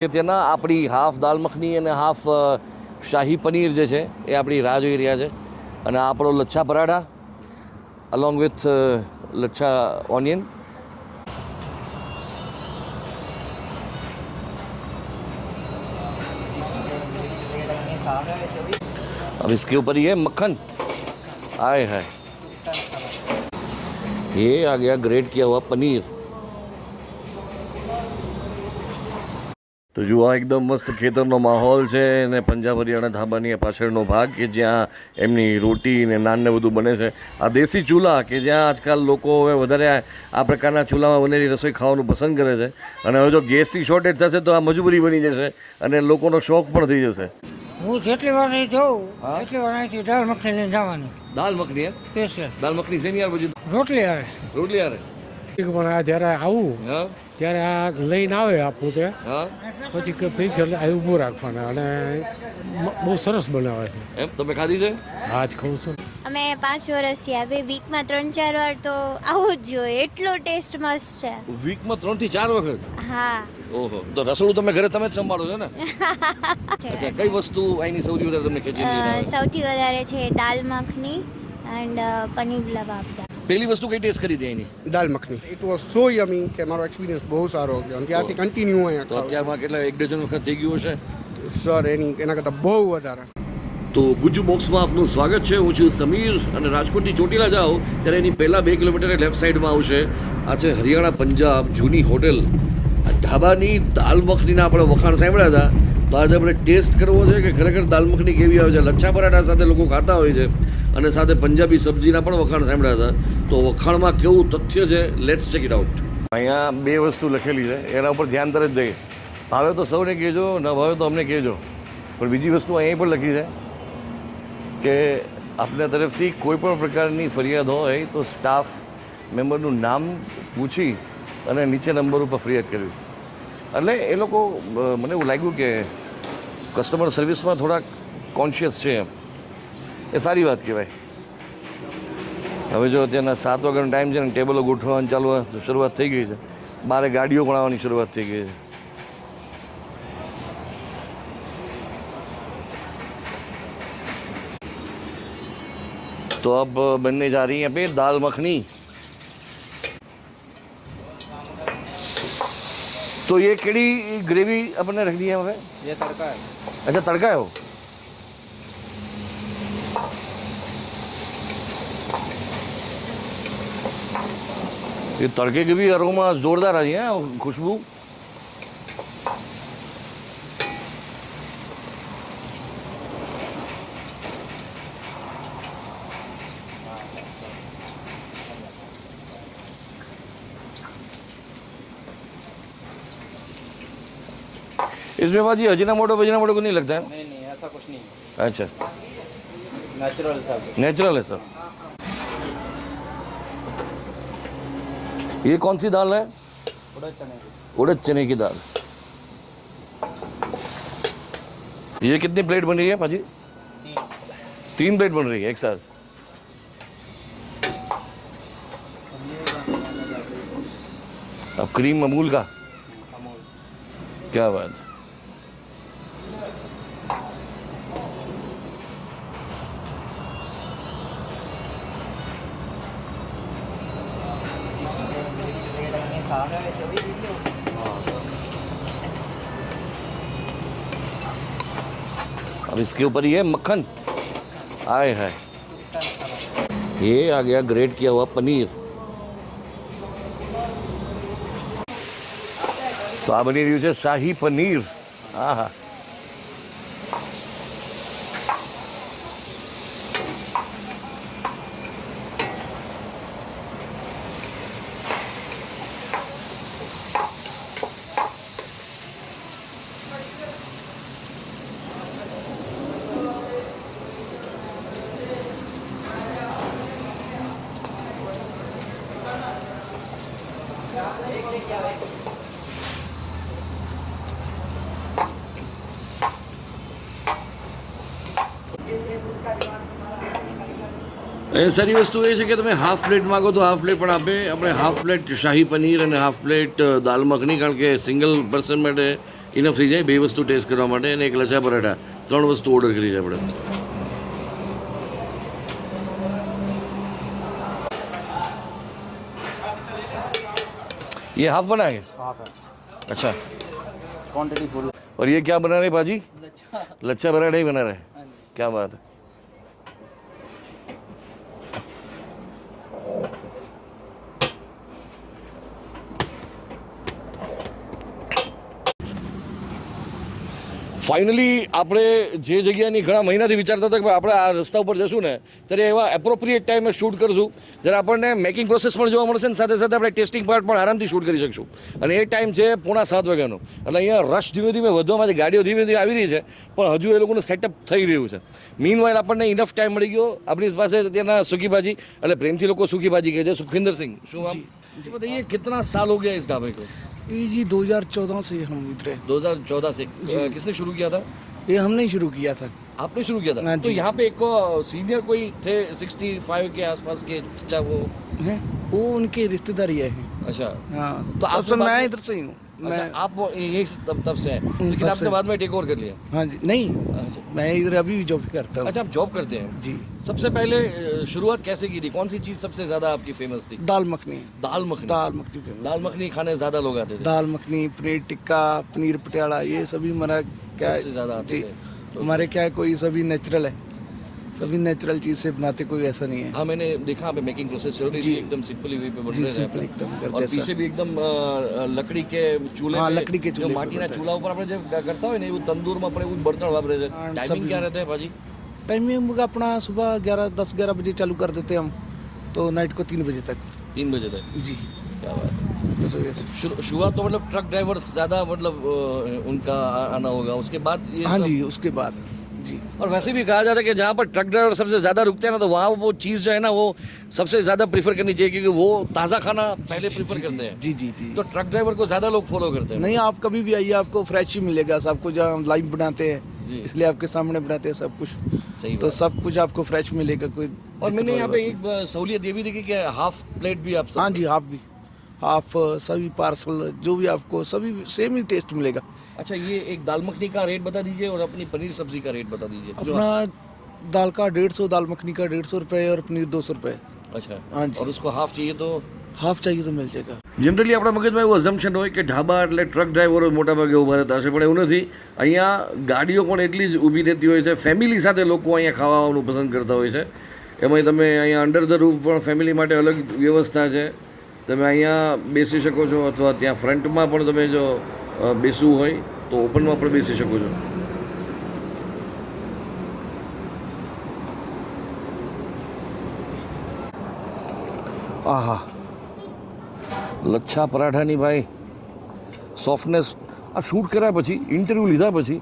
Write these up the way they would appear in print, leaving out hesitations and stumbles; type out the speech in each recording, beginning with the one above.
તેના આપણી હાફ દાલ મખની અને હાફ શાહી પનીર જે છે એ આપણી રાહ જોઈ રહ્યા છે અને આ આપણો lachha paratha along with lachha onion. अब इसके ऊपर ये मक्खन आए है, ये आ गया ग्रेट किया हुआ पनीर। तो जो आ एकदम मस्त खेतरનો માહોલ છે ને પંજાબ હરિયાણા ધાબાની પાછળનો ભાગ કે જ્યાં એમની રોટી ને નાન ને બધું બને છે। આ દેશી ચૂલા કે જ્યાં આજકાલ લોકો હવે વધારે આ પ્રકારના ચૂલામાં બનેલી રસોઈ ખાવાનું પસંદ કરે છે અને હવે જો ગેસની શોર્ટેજ થશે તો આ મજબૂરી બની જશે અને લોકોનો શોખ પણ થઈ જશે। હું જેટલી વાર નહીં જોઉં એટલી વાર અહીંથી દાળ મખની લઈને જવાની। દાલ મખની હે સ્પેશિયલ દાલ મખની છે ને યાર, પછી રોટલી આવે રોટલી યાર। પણ આ જ્યારે આવું હા ત્યારે આ લઈને આવે આ પોતે હા પછી કે સ્પેશિયલ આ ઊભું રાખવાના અને બહુ સરસ બનાવે છે। એમ તમે ખાધી છે? હા જ ખાઉં છું। અમે 5 વર્ષથી આવી, વીકમાં 3-4 વાર તો આવું જ જોઈએ, એટલો ટેસ્ટ મસ્ત છે। વીકમાં 3 થી 4 વખત? હા। ઓહો, તો રસોડું તમે ઘરે તમે જ સંભાળો છો ને? અચ્છા, કઈ વસ્તુ અહીંની સૌથી વધારે તમને ખેંચી લઈ આવે? સૌથી વધારે છે દાલ મખની એન્ડ પનીર લવાબદાર। પહેલી વસ્તુ કઈ ટેસ્ટ કરી હતી અહીંની? Dal makhani it was so yummy કે મારો એક્સપિરિયન્સ બહુ સારો ગયો અને ત્યારથી કન્ટિન્યુ તો અહીંયા અત્યારમાં કેટલા 1 ડઝન વખત થઈ ગયું હશે? સર એના કરતાં બહુ વધારે। તો ગુજ્જુ બોક્સમાં આપનું સ્વાગત છે। હું છું સમીર અને રાજકોટથી ચોટીલા જાઓ ત્યારે એની પહેલાં 2 કિલોમીટર લેફ્ટ સાઈડમાં આવશે આ છે હરિયાણા પંજાબ જૂની હોટેલ। આ ઢાબાની દાલ મખનીના આપણે વખાણ સાંભળ્યા હતા, તો આજે આપણે ટેસ્ટ કરવો છે કે ખરેખર દાલ મખની કેવી આવે છે। લચ્છા પરાઠા સાથે લોકો ખાતા હોય છે અને સાથે પંજાબી સબ્જીના પણ વખાણ સાંભળ્યા હતા, તો વખાણમાં કેવું તથ્ય છે, લેટ્સ ચેક ઇટ આઉટ। અહીંયા 2 વસ્તુ લખેલી છે, એના ઉપર ધ્યાન તરત જઈએ। ભાવે તો સૌને કહેજો, ન ભાવે તો અમને કહેજો। પણ બીજી વસ્તુ અહીં પણ લખી છે કે આપના તરફથી કોઈ પણ પ્રકારની ફરિયાદ હોય તો સ્ટાફ મેમ્બરનું નામ પૂછી અને નીચે નંબર ઉપર ફરિયાદ કરવી। એટલે એ લોકો મને એવું લાગ્યું કે કસ્ટમર સર્વિસમાં થોડાક કોન્શિયસ છે એમ, એ સારી વાત કહેવાય। હવે જો અત્યારના 7 વાગ્યાનો ટાઈમ છે ને ટેબલો ગોઠવવાની શરૂઆત થઈ ગઈ છે, બારે ગાડીઓ પણ આવવાની શરૂઆત થઈ ગઈ છે। तो अब बनने जा रही है यहाँ पे दाल मखनी। तो ये केड़ी ग्रेवी अपने रख दी है हमें? ये तड़का है। अच्छा, तड़का है वो। ये तड़के की भी अरोमा जोरदार आ रही है, खुशबू। इसमें बाजी अजीनामोटो को नहीं लगता है? नहीं नहीं, ऐसा कुछ नहीं, अच्छा, नेचुरल सब। नेचुरल है सर। ये कौन सी दाल है? उड़द चने की दाल। ये कितनी प्लेट बन रही है भाजी? 3 प्लेट बन रही है एक साथ। अब क्रीम अमूल का, क्या बात है। अब इसके ऊपर ये मक्खन आए है, ये आ गया ग्रेट किया हुआ पनीर। तो आ बनी रही है शाही पनीर। हाँ हाँ, સારી વસ્તુ એ છે કે તમે હાફ પ્લેટ માગો તો હાફ પ્લેટ પણ આપે। આપણે હાફ પ્લેટ શાહી પનીર અને હાફ પ્લેટ દાલ મખની, કારણ કે સિંગલ પર્સન માટે ઇનફ થઈ જાય 2 વસ્તુ ટેસ્ટ કરવા માટે અને એક લચ્છા પરાઠા 3 વસ્તુ ઓર્ડર કરી છે આપણે. ये हाफ बना है? अच्छा. Quantity full. और ये क्या बना रहे हैं भाजी? लच्छा पराठा ही बना रहे हैं. क्या बात है. ફાઇનલી આપણે જે જગ્યાની ઘણા મહિનાથી વિચારતા હતા કે આપણે આ રસ્તા ઉપર જશું ને ત્યારે એવા એપ્રોપ્રિએટ ટાઈમે શૂટ કરશું જ્યારે આપણને મેકિંગ પ્રોસેસ પણ જોવા મળશે ને સાથે સાથે આપણે ટેસ્ટિંગ પાર્ટ પણ આરામથી શૂટ કરી શકશું. અને એ ટાઈમ છે 6:45 વાગ્યાનો. એટલે અહીંયા રશ ધીમે ધીમે વધવામાં છે, ગાડીઓ ધીમે ધીમે આવી રહી છે, પણ હજુ એ લોકોનું સેટઅપ થઈ રહ્યું છે. મીનવાઇલ આપણને ઇનફ ટાઈમ મળી ગયો. આપણી પાસે ત્યાંના સુખીભાજી, એટલે પ્રેમથી લોકો સુખીભાજી કહે છે, સુખવિંદર સિંહ. શું આમ बताइए कितना साल हो गया इस ढाबे को? ये जी 2014 से हम इधर है. 2014 से. किसने शुरू किया था? ये हमने ही शुरू किया था. आपने शुरू किया था? हाँ तो जी. यहाँ पे एक सीनियर कोई थे 65 के आसपास के चाचा, वो हैं वो उनके रिश्तेदार ही है. अच्छा. हाँ तो तो आपके अब से बाद मैं में- इधर से ही हूँ. अच्छा, मैं आप वो ये तब से हैं, लेकिन तब आपने से. बाद में टेक ओवर कर लिया. हाँ जी नहीं अच्छा. मैं इधर अभी भी जॉब करता हूँ. अच्छा, आप जॉब करते हैं? जी. सबसे पहले शुरुआत कैसे की थी? कौन सी चीज़ सबसे ज़्यादा आपकी फेमस थी? दाल मखनी. दाल मखनी. दाल मखनी पे. दाल मखनी खाने ज़्यादा लोग आते थे. दाल मखनी, पनीर टिक्का, पनीर पटियाला, ये सभी हमारा क्या सबसे ज़्यादा है आते जी. थे. हमारे क्या है, कोई सभी नेचुरल है, सभी नेचुरल चीज़ से बनाते, कोई ऐसा नहीं है. हाँ, मैंने देखा पे मेकिंग प्रोसेस चल रही थी, जी. एकदम सिंपली वे पे बन जी रहे सिंपल हैं. एकदम घर और जैसा. पीछे भी एकदम लकड़ी के चूल्हे हाँ, पे, लकड़ी के जो चूल्हे पे माटीના बनता है. ચૂલા ઉપર આપણે જે કરતા હોય ને એવું તંદૂરમાં આપણે એવું બળતણ વાપરે છે. हाँ, ટાઈમિંગ सभी- क्या रहता है भाजी? टाइमिंग अपना सुबह 10-11 बजे चालू कर देते हैं हम, तो नाइट को 3 बजे तक. 3 बजे तक. जी. क्या बात है. इस वजह से. शुरुआत तो मतलब ट्रक ड्राइवर ज़्यादा मतलब उनका आना होगा, उसके बाद ये हाँ सब- जी उसके बाद जी. और वैसे भी कहा जाता है कि जहाँ पर ट्रक ड्राइवर सबसे ज़्यादा रुकते हैं ना, तो वहाँ वो चीज़ जो है ना वो सबसे ज़्यादा प्रीफर करनी चाहिए, क्योंकि वो ताज़ा खाना पहले प्रीफर करते हैं. जी जी जी. तो ट्रक ड्राइवर को ज़्यादा लोग फॉलो करते हैं. नहीं आप कभी भी आइए, आपको फ्रेश ही मिलेगा. सब कुछ हम लाइव बनाते जी. हैं, इसलिए आपके सामने बनाते हैं सब कुछ. सही तो बात. सब कुछ आपको फ्रेश मिलेगा. कोई और दिक्कत मैंने यहाँ पे वाली एक सहूलियत ये भी देखी कि हाफ प्लेट भी आप बात नहीं. हाँ जी हाफ भी, हाफ सभी पार्सल जो भी आपको सभी सेम ही टेस्ट मिलेगा. अच्छा, ये एक दाल मखनी का रेट बता दीजिए और अपनी पनीर सब्जी का रेट बता दीजिए. अपना दाल का 150, दाल मखनी का 150 रुपये और पनीर 200 रुपये. अच्छा. हाँ जी. और उसको हाफ चाहिए तो हाफ चाहिए तो मिल जाएगा. જનરલી આપણા મગજમાં એવું અઝમ્પશન હોય કે ઢાબા એટલે ટ્રક ડ્રાઈવરો મોટાભાગે ઊભા રહેતા હશે, પણ એવું નથી. અહીંયા ગાડીઓ પણ એટલી જ ઊભી રહેતી હોય છે. ફેમિલી સાથે લોકો અહીંયા ખાવાનું પસંદ કરતા હોય છે. એમાંય તમે અહીંયા અંડર ધ રૂફ પણ ફેમિલી માટે અલગ વ્યવસ્થા છે. તમે અહીંયા બેસી શકો છો, અથવા ત્યાં ફ્રન્ટમાં પણ તમે જો બેસવું હોય તો ઓપનમાં પણ બેસી શકો છો. આહા, લચ્છા પરાઠાની ભાઈ સોફ્ટનેસ. આ શૂટ કર્યા પછી, ઇન્ટરવ્યૂ લીધા પછી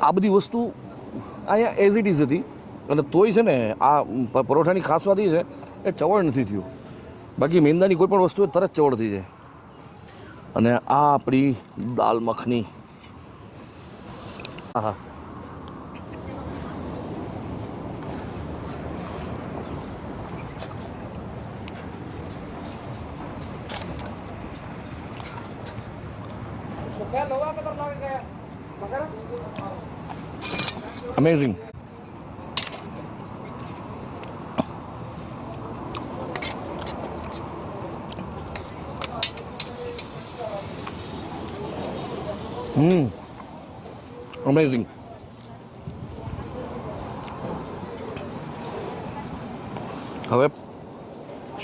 આ બધી વસ્તુ અહીંયા એઝ ઇટ ઇઝ હતી, અને તોય છે ને આ પરોઠાની ખાસ વાત એ છે એ ચવડ નથી થયું. બાકી મેંદાની કોઈ પણ વસ્તુ હોય તરત ચવડ થઈ જાય. અને આ આપણી દાલ મખની. આહા, amazing. Amazing. હવે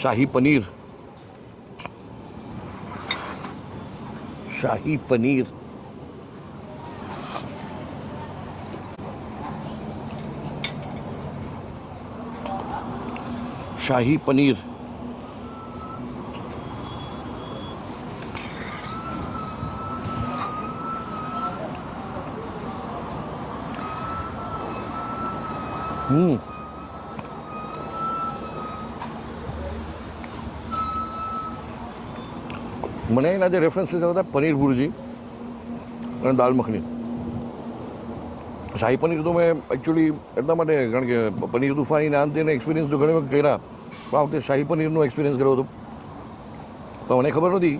શાહી પનીર. શાહી પનીર. શાહી પનીર. મને એના જે રેફરન્સીસ હતા પનીર ભુરજી અને દાલ મખની. શાહી પનીર તો મેં એકચ્યુઅલી એટલા માટે, કારણ કે પનીર તુફાની નાનથી એક્સપિરિયન્સ તો ઘણી વખત કર્યા, પણ આ વખતે શાહી પનીરનો એક્સપિરિયન્સ કર્યો હતો. પણ મને ખબર નહોતી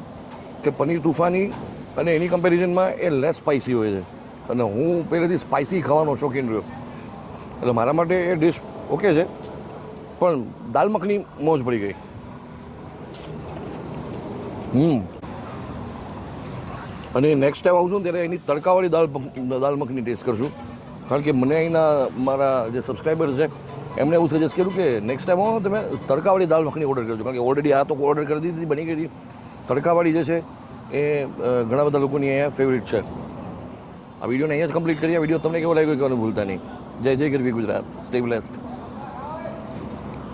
કે પનીર તુફાની અને એની કમ્પેરિઝનમાં એ લેસ સ્પાઇસી હોય છે અને હું પહેલેથી સ્પાઇસી ખાવાનો શોખીન રહ્યો એટલે મારા માટે એ ડિશ ઓકે છે પણ દાલ મખની મોજ પડી ગઈ. અને નેક્સ્ટ ટાઈમ આવું છું ને ત્યારે એની તડકાવાળી દાલ મખની ટેસ્ટ કરશું કારણ કે મને અહીંના મારા જે સબસ્ક્રાઈબર્સ છે એમને એવું સજેસ્ટ કર્યું કે નેક્સ્ટ ટાઈમ આવો તમે તડકાવાળી દાલ મખની ઓર્ડર કરજો કારણ કે ઓલરેડી આ તો ઓર્ડર કરી દીધી બની ગઈ હતી. તડકાવાળી જે છે એ ઘણા બધા લોકોની અહીંયા ફેવરિટ છે. આ વિડીયોને અહીંયા જ કમ્પ્લીટ કરીએ. વિડીયો તમને કેવો લાગ્યો કહેવાનું ભૂલતા નહીં. જય જય ગરવી ગુજરાત. Stay blessed.